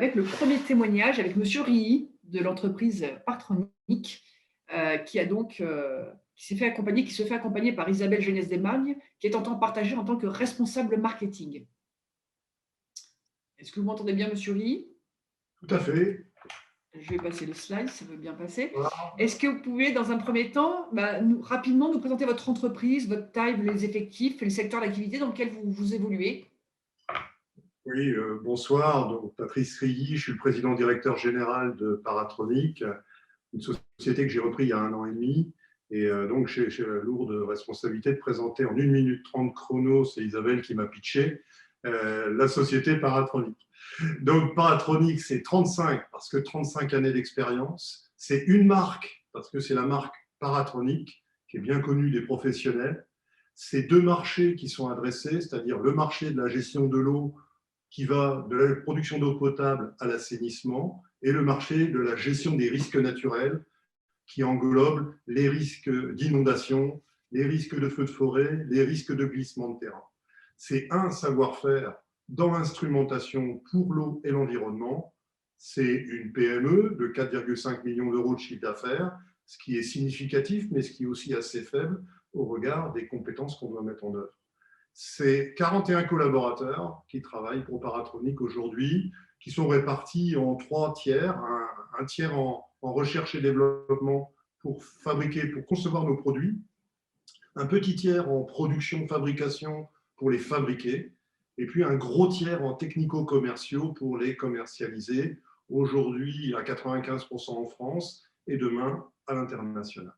avec le premier témoignage avec Monsieur Rilly de l'entreprise Partronic, qui s'est fait accompagner, qui se fait accompagner par Isabelle Genès-Desmagnes, qui est en temps partagé en tant que responsable marketing. Est-ce que vous m'entendez bien, Monsieur Rilly? Tout à fait. Je vais passer le slide, ça veut bien passer. Voilà. Est-ce que vous pouvez, dans un premier temps, rapidement nous présenter votre entreprise, votre taille, les effectifs et le secteur d'activité dans lequel vous évoluez? Oui, bonsoir. Donc, Patrice Rilly, je suis le président directeur général de Paratronic, une société que j'ai repris il y a 1 an et demi. Et donc, j'ai la lourde responsabilité de présenter en 1 minute 30 chrono, c'est Isabelle qui m'a pitché, la société Paratronic. Donc, Paratronic, c'est 35, parce que 35 années d'expérience. C'est une marque, parce que c'est la marque Paratronic, qui est bien connue des professionnels. C'est 2 marchés qui sont adressés, c'est-à-dire le marché de la gestion de l'eau, qui va de la production d'eau potable à l'assainissement, et le marché de la gestion des risques naturels, qui englobe les risques d'inondation, les risques de feux de forêt, les risques de glissement de terrain. C'est un savoir-faire dans l'instrumentation pour l'eau et l'environnement. C'est une PME de 4,5 millions d'euros de chiffre d'affaires, ce qui est significatif, mais ce qui est aussi assez faible au regard des compétences qu'on doit mettre en œuvre. C'est 41 collaborateurs qui travaillent pour Paratronic aujourd'hui, qui sont répartis en 3 tiers, un tiers en recherche et développement pour fabriquer, pour concevoir nos produits, un petit tiers en production, fabrication pour les fabriquer, et puis un gros tiers en technico-commerciaux pour les commercialiser, aujourd'hui à 95% en France et demain à l'international.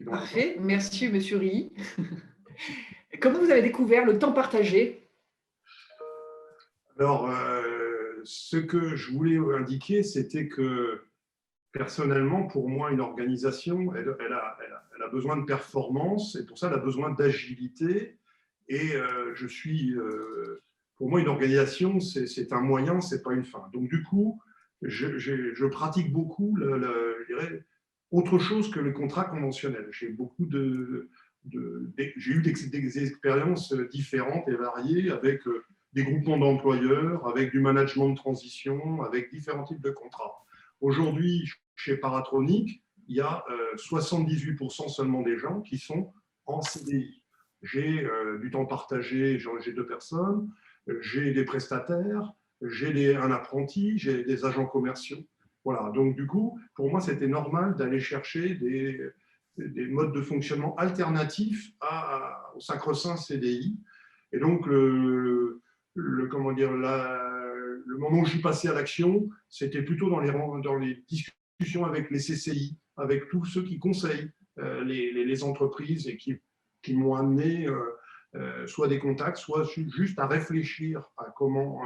Parfait, merci Monsieur Rilly. Comment vous avez découvert le temps partagé? Alors, ce que je voulais indiquer, c'était que personnellement, pour moi, une organisation, elle a besoin de performance, et pour ça, elle a besoin d'agilité. Et pour moi, une organisation, c'est un moyen, c'est pas une fin. Donc, du coup, je pratique beaucoup, je dirais, autre chose que le contrat conventionnel. J'ai eu des expériences différentes et variées avec des groupements d'employeurs, avec du management de transition, avec différents types de contrats. Aujourd'hui, chez Paratronic, il y a 78% seulement des gens qui sont en CDI. J'ai du temps partagé, j'ai 2 personnes, j'ai des prestataires, j'ai un apprenti, j'ai des agents commerciaux. Voilà, donc du coup, pour moi, c'était normal d'aller chercher des modes de fonctionnement alternatifs au sacro-saint CDI. Et donc, comment dire, le moment où je suis passé à l'action, c'était plutôt dans les discussions avec les CCI, avec tous ceux qui conseillent les entreprises et qui m'ont amené soit des contacts, soit juste à réfléchir à comment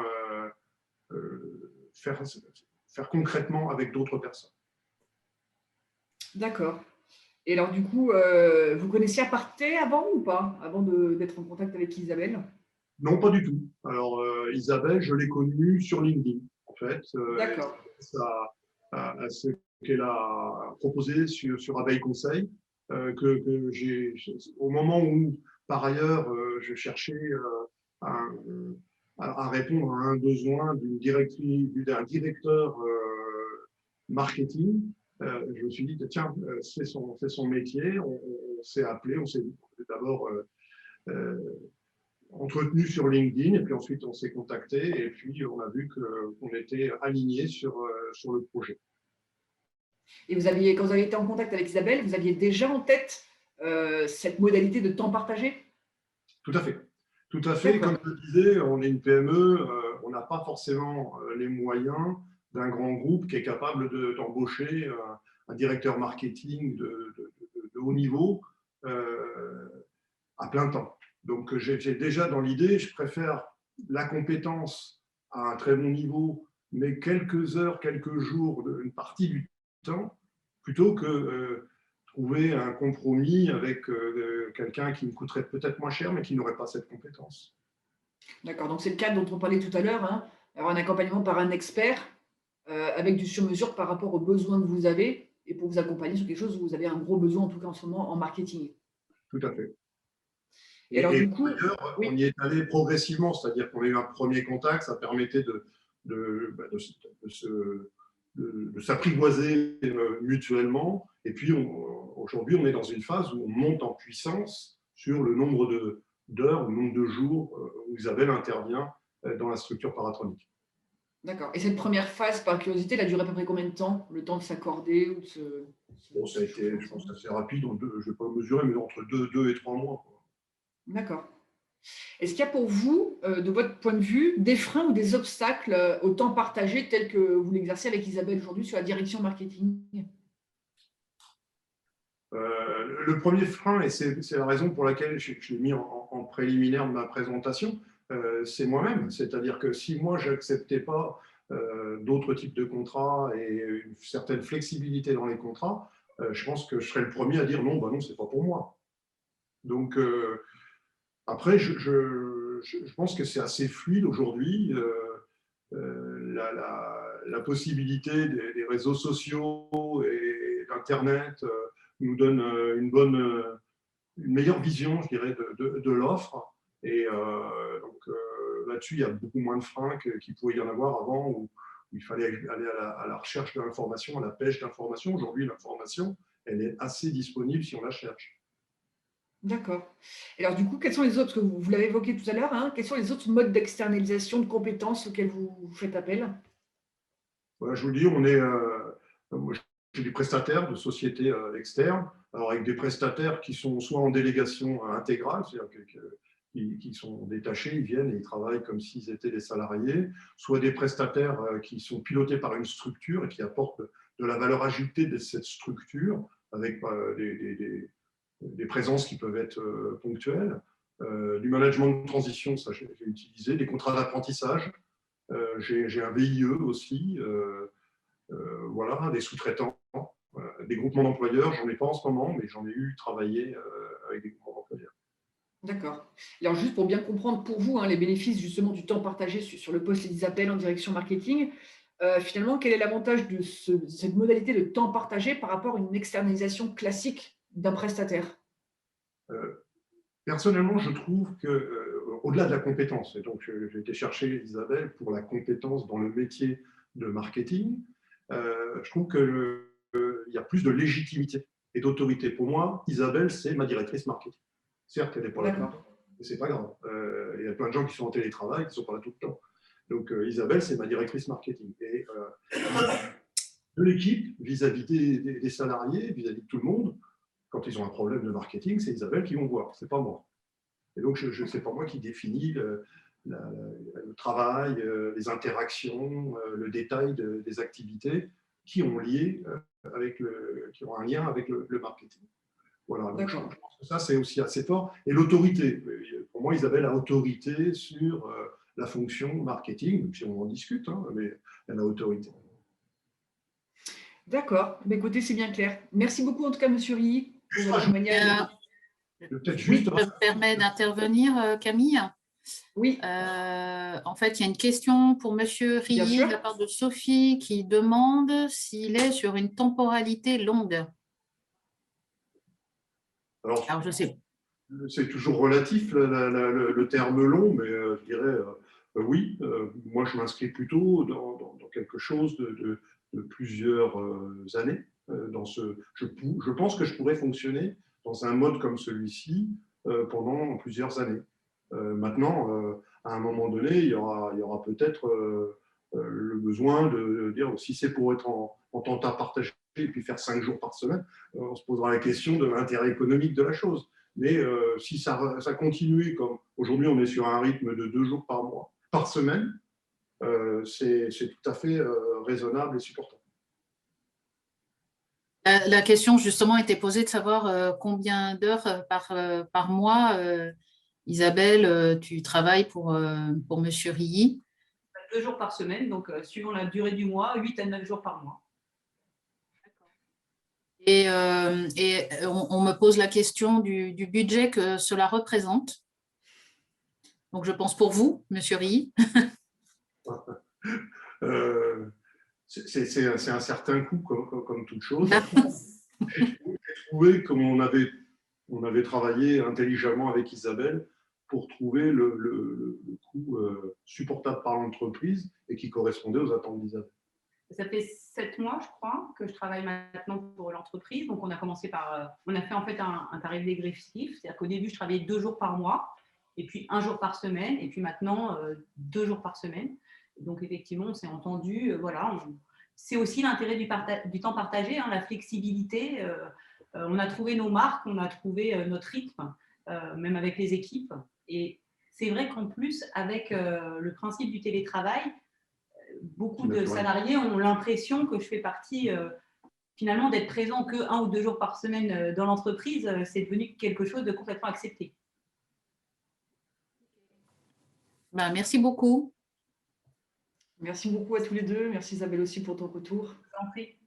faire concrètement avec d'autres personnes. D'accord. Et alors du coup, vous connaissiez Aparté avant ou pas? Avant d'être en contact avec Isabelle? Non, pas du tout. Alors, Isabelle, je l'ai connue sur LinkedIn, en fait, D'accord. à ce qu'elle a proposé sur Abeille Conseil, au moment où, par ailleurs, je cherchais à, à répondre à un besoin d'un directeur marketing. Je me suis dit, tiens, c'est son métier, on s'est appelé, on s'est d'abord entretenu sur LinkedIn, et puis ensuite on s'est contacté, et puis on a vu qu'on était alignés sur le projet. Et quand vous avez été en contact avec Isabelle, vous aviez déjà en tête cette modalité de temps partagé? Tout à fait. Tout à fait. Comme D'accord. je le disais, on est une PME, on n'a pas forcément les moyens d'un grand groupe qui est capable d'embaucher un directeur marketing de haut niveau à plein temps. Donc, j'ai déjà dans l'idée, je préfère la compétence à un très bon niveau, mais quelques heures, quelques jours, une partie du temps, plutôt que trouver un compromis avec quelqu'un qui me coûterait peut-être moins cher, mais qui n'aurait pas cette compétence. D'accord. Donc c'est le cadre dont on parlait tout à l'heure, hein, avoir un accompagnement par un expert avec du sur-mesure par rapport aux besoins que vous avez et pour vous accompagner sur quelque chose où vous avez un gros besoin, en tout cas en ce moment, en marketing. Tout à fait. Et alors, du coup, d'ailleurs, on oui, y est allé progressivement, c'est-à-dire qu'on a eu un premier contact, ça permettait de s'apprivoiser mutuellement. Et puis, aujourd'hui, on est dans une phase où on monte en puissance sur le nombre d'heures, le nombre de jours où Isabelle intervient dans la structure paratronique. d'accord. Et cette première phase, par curiosité, elle a duré à peu près combien de temps? Le temps de s'accorder ou de Bon, ça a se chauffer été, je pense, ensemble? assez rapide, je ne vais pas mesurer, mais entre 2 et 3 mois, quoi. D'accord. Est-ce qu'il y a pour vous, de votre point de vue, des freins ou des obstacles, au temps partagé tel que vous l'exercez avec Isabelle aujourd'hui sur la direction marketing? Le premier frein, et c'est la raison pour laquelle je l'ai mis en préliminaire de ma présentation, c'est moi-même. C'est-à-dire que si moi, je n'acceptais pas d'autres types de contrats et une certaine flexibilité dans les contrats, je pense que je serais le premier à dire non, bah non, c'est pas pour moi. Donc, après, je pense que c'est assez fluide aujourd'hui. La possibilité des réseaux sociaux et d'Internet nous donne une meilleure vision, je dirais, de l'offre. Et donc là-dessus, il y a beaucoup moins de freins qu'il pouvait y en avoir avant, où il fallait aller à la recherche de l'information, à la pêche d'information. Aujourd'hui, l'information, elle est assez disponible si on la cherche. D'accord. Et alors du coup, quels sont les autres, vous l'avez évoqué tout à l'heure, hein, quels sont les autres modes d'externalisation de compétences auxquels vous faites appel? Voilà, je vous le dis, moi, j'ai des prestataires de sociétés externes, alors avec des prestataires qui sont soit en délégation intégrale, c'est-à-dire qui sont détachés, ils viennent et ils travaillent comme s'ils étaient des salariés, soit des prestataires qui sont pilotés par une structure et qui apportent de la valeur ajoutée de cette structure avec des présences qui peuvent être ponctuelles, du management de transition, ça j'ai utilisé, des contrats d'apprentissage. J'ai un VIE aussi, voilà, des sous-traitants, des groupements d'employeurs. J'en ai pas en ce moment, mais j'en ai eu travaillé avec des groupements d'employeurs. D'accord. Et alors juste pour bien comprendre pour vous, hein, les bénéfices justement du temps partagé sur le poste d'Isabelle en direction marketing, finalement, quel est l'avantage de cette modalité de temps partagé par rapport à une externalisation classique d'un prestataire? Euh, Personnellement, je trouve que, au-delà de la compétence, et donc j'ai été chercher Isabelle pour la compétence dans le métier de marketing, je trouve qu'il y a plus de légitimité et d'autorité. Pour moi, Isabelle, c'est ma directrice marketing. Certes, elle n'est pas là tout le D'accord. temps, mais c'est pas grave. Il y a plein de gens qui sont en télétravail, qui ne sont pas là tout le temps. Donc, Isabelle, c'est ma directrice marketing. Et de l'équipe, vis-à-vis des salariés, vis-à-vis de tout le monde, quand ils ont un problème de marketing, c'est Isabelle qui vont voir, c'est pas moi. Et donc, c'est pas moi qui définis le travail, les interactions, le détail des activités qui ont, qui ont un lien avec le marketing. Voilà, donc je D'accord. pense que ça, c'est aussi assez fort. Et l'autorité. Pour moi, Isabelle a autorité sur la fonction marketing, même si on en discute, hein, mais elle a autorité. D'accord. Bah, écoutez, c'est bien clair. Merci beaucoup en tout cas, monsieur Rilly, pour Juste votre rajouter, témoignage. peut-être juste Oui, Je me permets d'intervenir, Camille. oui, En fait, il y a une question pour Monsieur bien Rilly sûr. de la part de Sophie qui demande s'il est sur une temporalité longue. alors, Alors, je sais. c'est toujours relatif le terme long, mais je dirais oui. Moi, je m'inscris plutôt dans quelque chose de plusieurs années. Je pense que je pourrais fonctionner dans un mode comme celui-ci pendant plusieurs années. Maintenant, à un moment donné, il y aura peut-être le besoin de dire si c'est pour être en temps partagé et puis faire 5 jours par semaine, on se posera la question de l'intérêt économique de la chose. Mais si ça continue comme aujourd'hui, on est sur un rythme de 2 jours par mois, par semaine, c'est tout à fait raisonnable et supportable. La question justement était posée de savoir combien d'heures par mois, Isabelle, tu travailles pour Monsieur Rilly. 2 jours par semaine, donc suivant la durée du mois, 8 à 9 jours par mois. Et on me pose la question du budget que cela représente. Donc, je pense pour vous, Monsieur Rilly. C'est un certain coût, comme toute chose. J'ai trouvé qu'on avait on avait travaillé intelligemment avec Isabelle pour trouver le coût supportable par l'entreprise et qui correspondait aux attentes d'Isabelle. Ça fait 7 mois, je crois, que je travaille maintenant pour l'entreprise. Donc, on a commencé par… on a fait en fait un tarif dégressif. C'est-à-dire qu'au début, je travaillais 2 jours par mois, et puis 1 jour par semaine, et puis maintenant, 2 jours par semaine. Donc, effectivement, on s'est entendu. Voilà, c'est aussi l'intérêt du temps partagé, hein, la flexibilité. On a trouvé nos marques, on a trouvé notre rythme, même avec les équipes. Et c'est vrai qu'en plus, avec le principe du télétravail, beaucoup de salariés ont l'impression que je fais partie finalement d'être présent que 1 ou 2 jours par semaine dans l'entreprise. C'est devenu quelque chose de complètement accepté. Ben, merci beaucoup. Merci beaucoup à tous les deux. Merci Isabelle aussi pour ton retour. Je vous en prie.